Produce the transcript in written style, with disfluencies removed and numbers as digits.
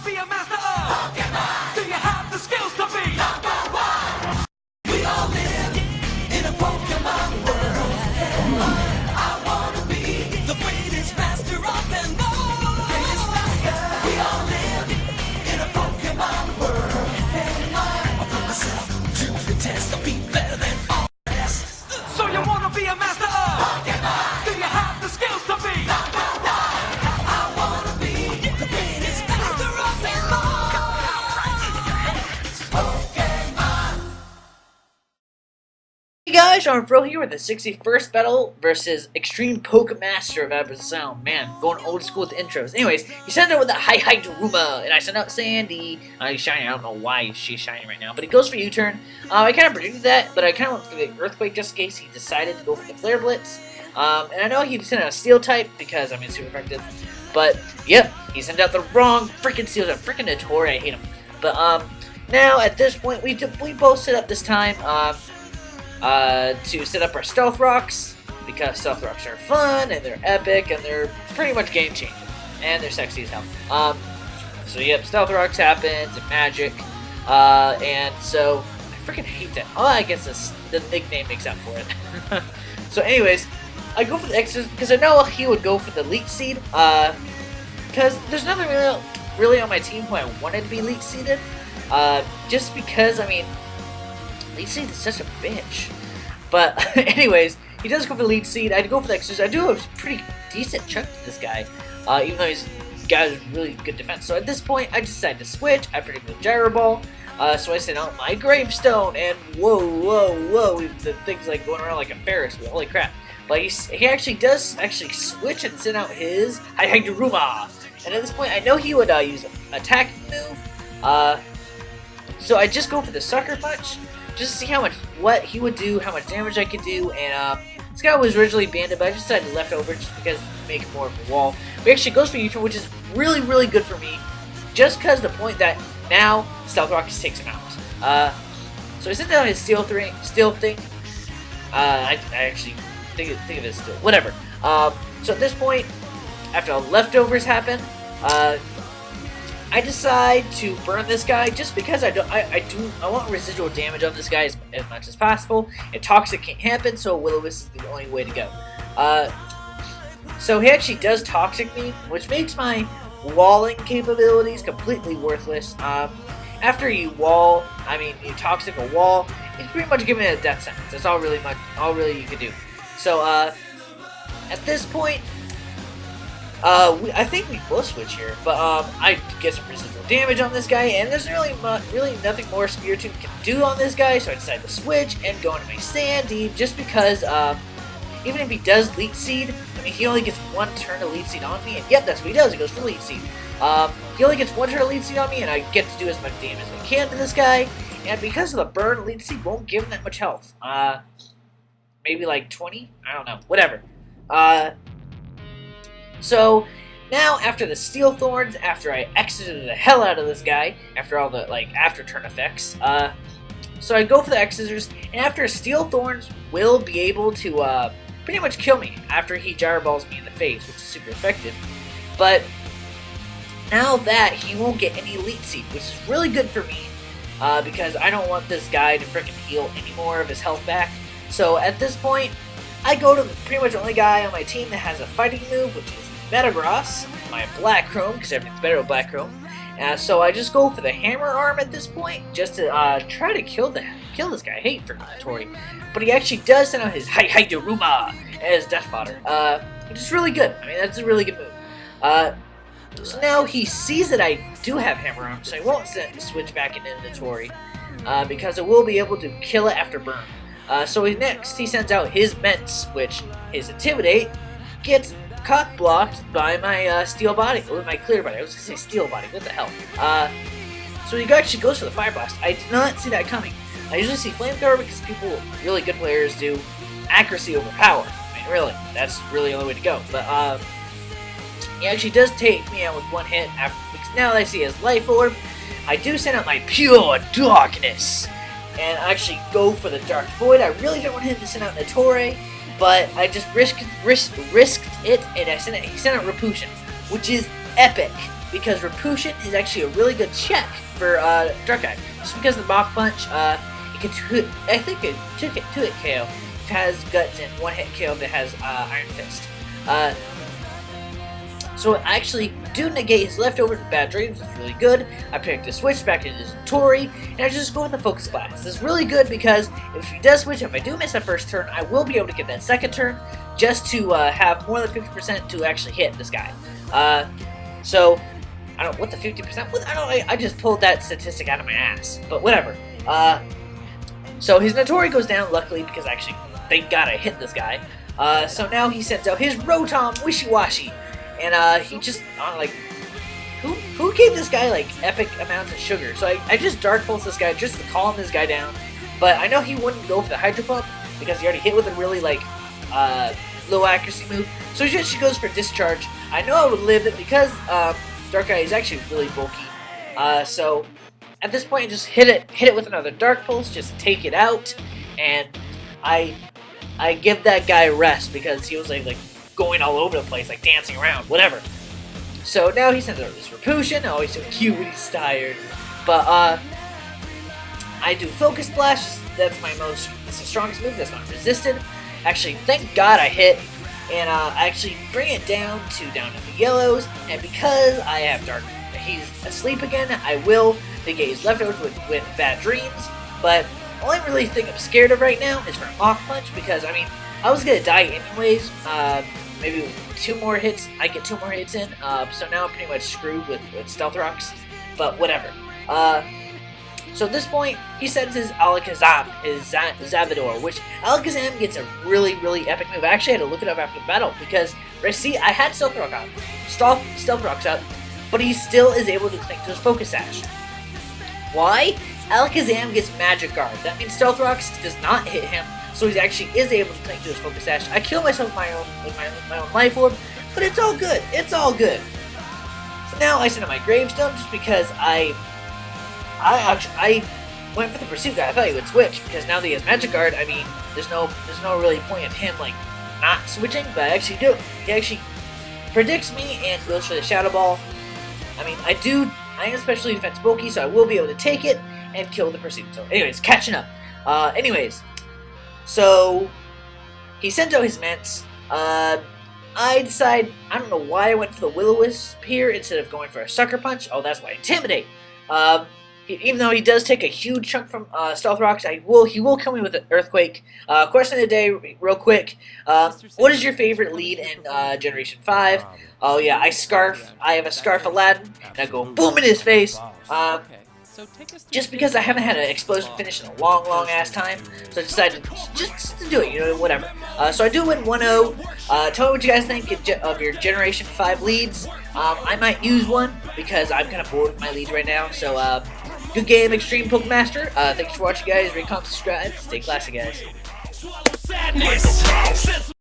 be a master of Pokemon? Do you have the skills to be #1? We all live in a Pokemon world. I wanna be the greatest master of them all. Greatest master. We all live in a Pokemon world. I put myself to the test. I'll be better than all the rest. So you wanna be a master of Pokemon? Do you have the skills to be #1? I wanna be the greatest master of them all. Pokemon. Hey guys, Armedfro here with the 61st battle versus Extreme Pokemaster of Abra Sound. Man, going old school with the intros. Anyways, he sent out with a Daruma, and I sent out Sandy. He's shiny. I don't know why she's shiny right now, but he goes for U-turn. I kind of predicted that, but I kind of went for the Earthquake just in case he decided to go for the Flare Blitz. And I know he sent out a Steel type because I mean super effective. But yep, he sent out the wrong freaking Steel type. Freaking Notori, I hate him. But now at this point we both set up this time. To set up our Stealth Rocks, because Stealth Rocks are fun, and they're epic, and they're pretty much game-changing, and they're sexy as hell. So yep, Stealth Rocks happens, and Magic, and so, I freaking hate that. Oh, I guess the nickname makes up for it. So anyways, I go for the X's, because I know he would go for the Leech Seed, because there's nothing really on my team who I wanted to be Leech Seeded, just because, I mean, Leech Seed is such a bitch. But anyways, he does go for the Leech Seed. I'd go for the X's. I do have a pretty decent chunk to this guy, even though he's got really good defense. So at this point, I decided to switch. I predicted Gyro Ball. So I sent out my Gravestone, and whoa, the thing's like going around like a Ferris wheel. Holy crap. But he actually does switch and send out his Daruma. And at this point, I know he would use an attack move. So I just go for the Sucker Punch, just to see what he would do, how much damage I could do, and this guy was originally banded, but I just decided to left over just because to make it more of a wall. But he actually goes for U-turn, which is really good for me, just because the point that now Stealth Rock just takes him out. So I sent down his steel thing. I actually think of it as steel. Whatever. So at this point, after the leftovers happen, I decide to burn this guy just because I want residual damage on this guy as much as possible. And Toxic can't happen, so Will-O-Wisp is the only way to go. So he actually does Toxic me, which makes my walling capabilities completely worthless. After you Toxic a wall, it's pretty much giving it a death sentence. That's all really you can do. So at this point, I think we both switch here, but I get some residual damage on this guy, and there's really nothing more Spiritomb can do on this guy, so I decided to switch and go into my Sandy, just because even if he does Leech Seed, I mean, he only gets one turn to Leech Seed on me, and yep, that's what he does, he goes for Leech Seed. He only gets one turn to Leech Seed on me, and I get to do as much damage as I can to this guy, and because of the burn, Leech Seed won't give him that much health. Maybe like 20? I don't know, whatever. So, now, after the Steel Thorns, after I exited the hell out of this guy, after all the, after turn effects, so I go for the X-Scissors, and after Steel Thorns will be able to, pretty much kill me after he Gyro Balls me in the face, which is super effective, but now that he won't get any Leech Seed, which is really good for me, because I don't want this guy to freaking heal any more of his health back, so at this point, I go to pretty much the only guy on my team that has a fighting move, which is Metagross, my Black Chrome, because everything's better with Black Chrome. So I just go for the Hammer Arm at this point, just to try to kill this guy. I hate freaking Notori. But he actually does send out his Daruma as Death Fodder, which is really good. I mean, that's a really good move. So now he sees that I do have Hammer Arm, so I won't switch back into Notori, because it will be able to kill it after burn. So next, he sends out his Ments, which his Intimidate gets cock blocked by my Steel Body, or my Clear Body. I was gonna say Steel Body, what the hell? So he actually goes for the Fire Blast. I did not see that coming. I usually see Flamethrower because really good players do accuracy over power. I mean, really, that's really the only way to go. But he actually does take me out with one hit, because now that I see his Life Orb, I do send out my Pure Darkness, and I actually go for the Dark Void. I really don't want him to send out Notori, but I just risked it, and he sent out Repulsion, which is epic. because Repulsion is actually a really good check for Darkrai. Just because the Mach Punch, it can I think it took it 2-hit KO if it has Guts, and 1-hit KO if it has Iron Fist. So I actually do negate his leftovers with Bad Dreams, which is really good. I picked a switch back into his Tori, and I just go with the Focus Blast. This is really good because if he does switch, if I do miss that first turn, I will be able to get that second turn just to have more than 50% to actually hit this guy. So I don't know what the 50% was. I just pulled that statistic out of my ass, but whatever. So his Notori goes down, luckily, because actually, thank God I hit this guy. So now he sends out his Rotom Wishy-Washy. And he just, like, who gave this guy, like, epic amounts of sugar? So I just Dark Pulse this guy just to calm this guy down. But I know he wouldn't go for the Hydro Pump because he already hit with a really, like, low accuracy move. So he just goes for Discharge. I know I would live it because Darkrai is actually really bulky. So at this point, just hit it with another Dark Pulse, just take it out. And I give that guy rest because he was, like going all over the place, like dancing around, whatever. So now he sends out this Repulsion. Always so cute when he's tired. But I do Focus Splash. That's it's the strongest move that's not resisted. Actually, thank God I hit, and I actually bring it down to the yellows. And because I have he's asleep again, I will negate his leftovers with Bad Dreams. But the only really thing I'm scared of right now is for a Mach Punch, because I mean I was gonna die anyways. Maybe 2 more hits. I get 2 more hits in. So now I'm pretty much screwed with Stealth Rocks. But whatever. So at this point, he sends his Alakazam, his Zavador, which Alakazam gets a really, really epic move. I actually had to look it up after the battle because, see, I had Stealth Rock out, Stealth Rocks up, but he still is able to cling to his Focus Sash. Why? Alakazam gets Magic Guard. That means Stealth Rocks does not hit him, so he actually is able to cling to his Focus Sash. I kill myself with my own Life Orb, but it's all good. It's all good. So now I send out my Gravestone just because I went for the Pursuit guy. I thought he would switch because now that he has Magic Guard, I mean, there's no really point of him like not switching, but I actually do. He actually predicts me and goes for the Shadow Ball. I mean, I am especially defense bulky, so I will be able to take it and kill the Pursuit. So, anyways, catching up. So he sent out his Ments. I don't know why I went for the Will-O-Wisp here instead of going for a Sucker Punch. Oh, that's why. Intimidate. Even though he does take a huge chunk from Stealth Rocks, he will kill me with an Earthquake. Question of the day, real quick. What is your favorite lead in Generation 5? Oh yeah, I have a Scarf Aladdin, and I go boom in his face. Just because I haven't had an explosion finish in a long ass time, so I decided just to do it, whatever. So I do win 1-0. Tell me what you guys think of your Generation 5 leads. I might use one because I'm kind of bored with my leads right now. So good game, Extreme Pokemaster. Thanks for watching, guys. Rate, comment, subscribe. Stay classy, guys.